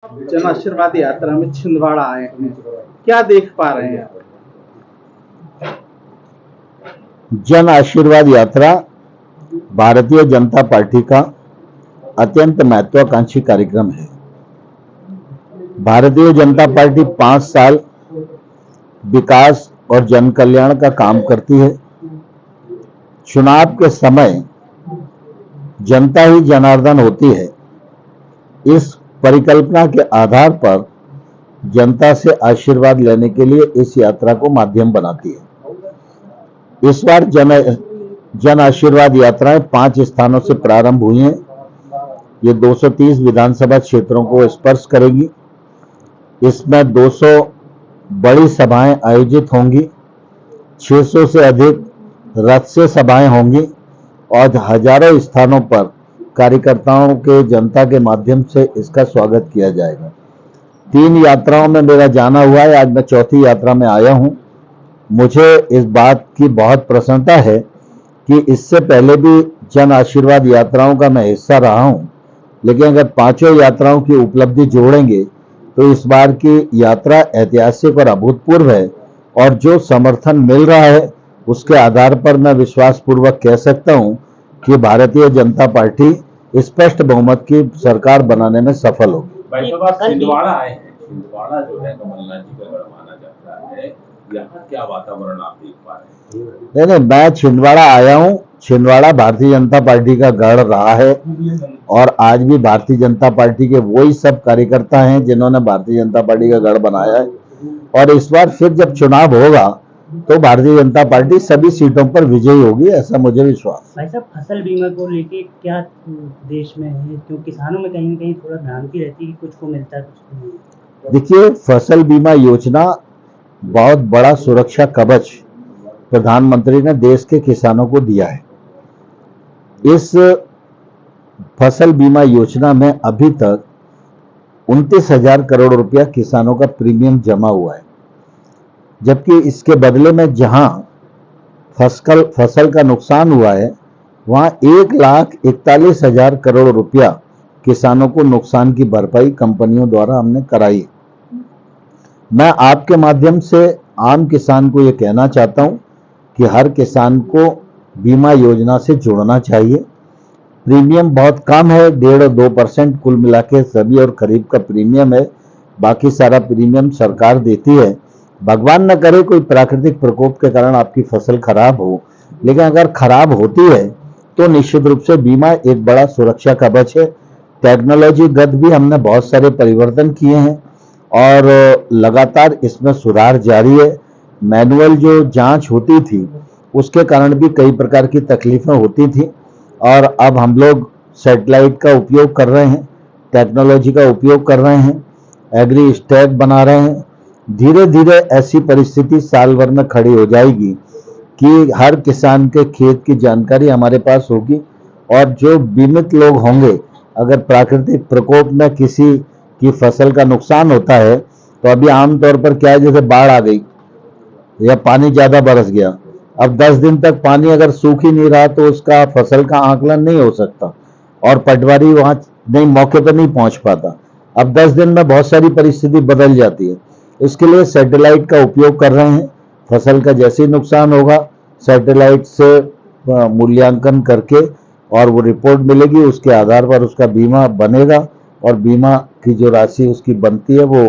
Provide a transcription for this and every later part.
जन आशीर्वाद यात्रा में छिंदवाड़ा आए हैं, क्या देख पा रहे हैं? जन आशीर्वाद यात्रा भारतीय जनता पार्टी का अत्यंत महत्वाकांक्षी कार्यक्रम है। भारतीय जनता पार्टी 5 साल विकास और जन कल्याण का काम करती है। चुनाव के समय जनता ही जनार्दन होती है। इस परिकल्पना के आधार पर जनता से आशीर्वाद लेने के लिए इस यात्रा को माध्यम बनाती है। इस बार जन आशीर्वाद यात्राएं 5 स्थानों से प्रारंभ हुई हैं। ये 230 विधानसभा क्षेत्रों को स्पर्श करेगी। इसमें 200 बड़ी सभाएं आयोजित होंगी, 600 से अधिक रथ से सभाएं होंगी और हजारों स्थानों पर कार्यकर्ताओं के जनता के माध्यम से इसका स्वागत किया जाएगा। 3 यात्राओं में मेरा जाना हुआ है, आज मैं चौथी यात्रा में आया हूं। मुझे इस बात की बहुत प्रसन्नता है कि इससे पहले भी जन आशीर्वाद यात्राओं का मैं हिस्सा रहा हूं, लेकिन अगर 5 यात्राओं की उपलब्धि जोड़ेंगे तो इस बार की यात्रा ऐतिहासिक और अभूतपूर्व है और जो समर्थन मिल रहा है उसके आधार पर मैं विश्वासपूर्वक कह सकता हूं कि भारतीय जनता पार्टी स्पष्ट बहुमत की सरकार बनाने में सफल होगी। भाई साहब, आप छिंदवाड़ा आए हैं। छिंदवाड़ा जो है कमलनाथ जी का गढ़ माना जाता है, यहाँ क्या वातावरण आप देख पा रहे हैं? नहीं, मैं छिंदवाड़ा आया हूँ। छिंदवाड़ा भारतीय जनता पार्टी का गढ़ रहा है और आज भी भारतीय जनता पार्टी के वही सब कार्यकर्ता हैं जिन्होंने भारतीय जनता पार्टी का गढ़ बनाया है और इस बार फिर जब चुनाव होगा तो भारतीय जनता पार्टी सभी सीटों पर विजयी होगी, ऐसा मुझे विश्वास। भाई साहब, फसल बीमा को लेके क्या देश में है? क्यों किसानों में कहीं न कहीं थोड़ा भ्रांति रहती है कि कुछ को मिलता है, कुछ को नहीं मिलता। देखिए, फसल बीमा योजना बहुत बड़ा सुरक्षा कवच प्रधानमंत्री ने देश के किसानों को दिया है। इस फसल बीमा योजना में अभी तक 29,000 करोड़ रुपया किसानों का प्रीमियम जमा हुआ है, जबकि इसके बदले में जहां फसल का नुकसान हुआ है वहां 1,41,000 करोड़ रुपया किसानों को नुकसान की भरपाई कंपनियों द्वारा हमने कराई। मैं आपके माध्यम से आम किसान को यह कहना चाहता हूं कि हर किसान को बीमा योजना से जुड़ना चाहिए। प्रीमियम बहुत कम है, 1.5-2% कुल मिला के सभी और खरीफ का प्रीमियम है। बाकी सारा प्रीमियम सरकार देती है। भगवान न करे कोई प्राकृतिक प्रकोप के कारण आपकी फसल खराब हो, लेकिन अगर खराब होती है तो निश्चित रूप से बीमा एक बड़ा सुरक्षा कवच है। टेक्नोलॉजीगत भी हमने बहुत सारे परिवर्तन किए हैं और लगातार इसमें सुधार जारी है। मैनुअल जो जांच होती थी उसके कारण भी कई प्रकार की तकलीफें होती थी और अब हम लोग सैटेलाइट का उपयोग कर रहे हैं, टेक्नोलॉजी का उपयोग कर रहे हैं, एग्री स्टैक बना रहे हैं। धीरे धीरे ऐसी परिस्थिति साल भर में खड़ी हो जाएगी कि हर किसान के खेत की जानकारी हमारे पास होगी और जो बीमित लोग होंगे, अगर प्राकृतिक प्रकोप में किसी की फसल का नुकसान होता है तो अभी आमतौर पर क्या है, जैसे बाढ़ आ गई या पानी ज्यादा बरस गया, अब 10 दिन तक पानी अगर सूख ही नहीं रहा तो उसका फसल का आकलन नहीं हो सकता और पटवारी वहां नहीं मौके पर नहीं पहुंच पाता। अब 10 दिन में बहुत सारी परिस्थिति बदल जाती है। इसके लिए सैटेलाइट का उपयोग कर रहे हैं। फसल का जैसे ही नुकसान होगा सैटेलाइट से मूल्यांकन करके और वो रिपोर्ट मिलेगी, उसके आधार पर उसका बीमा बनेगा और बीमा की जो राशि उसकी बनती है वो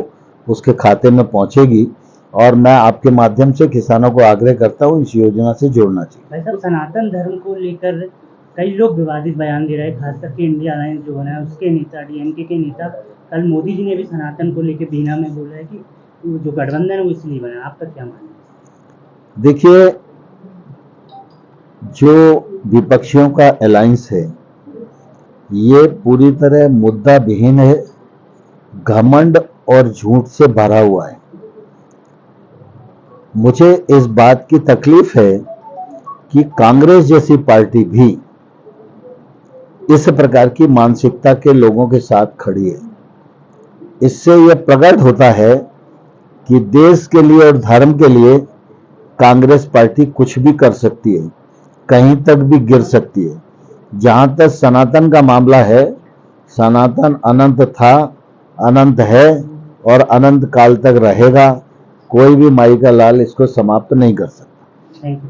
उसके खाते में पहुंचेगी। और मैं आपके माध्यम से किसानों को आग्रह करता हूं इस योजना से जुड़ना चाहिए। भाई साहब, सनातन धर्म को लेकर कई लोग विवादित बयान दे रहे हैं, खास करके इंडिया अलायंस जो बना है उसके नेता, डीएमके के नेता। कल मोदी जी ने भी सनातन को लेकर बीना में बोला है कि जो गठबंधन है वो इसलिए बना। आपका क्या मानना है? देखिए, जो विपक्षियों का अलायंस है ये पूरी तरह मुद्दा विहीन है, घमंड और झूठ से भरा हुआ है। मुझे इस बात की तकलीफ है कि कांग्रेस जैसी पार्टी भी इस प्रकार की मानसिकता के लोगों के साथ खड़ी है। इससे यह प्रकट होता है कि देश के लिए और धर्म के लिए कांग्रेस पार्टी कुछ भी कर सकती है, कहीं तक भी गिर सकती है। जहां तक सनातन का मामला है, सनातन अनंत था, अनंत है और अनंत काल तक रहेगा। कोई भी माई का लाल इसको समाप्त नहीं कर सकता। Thank you.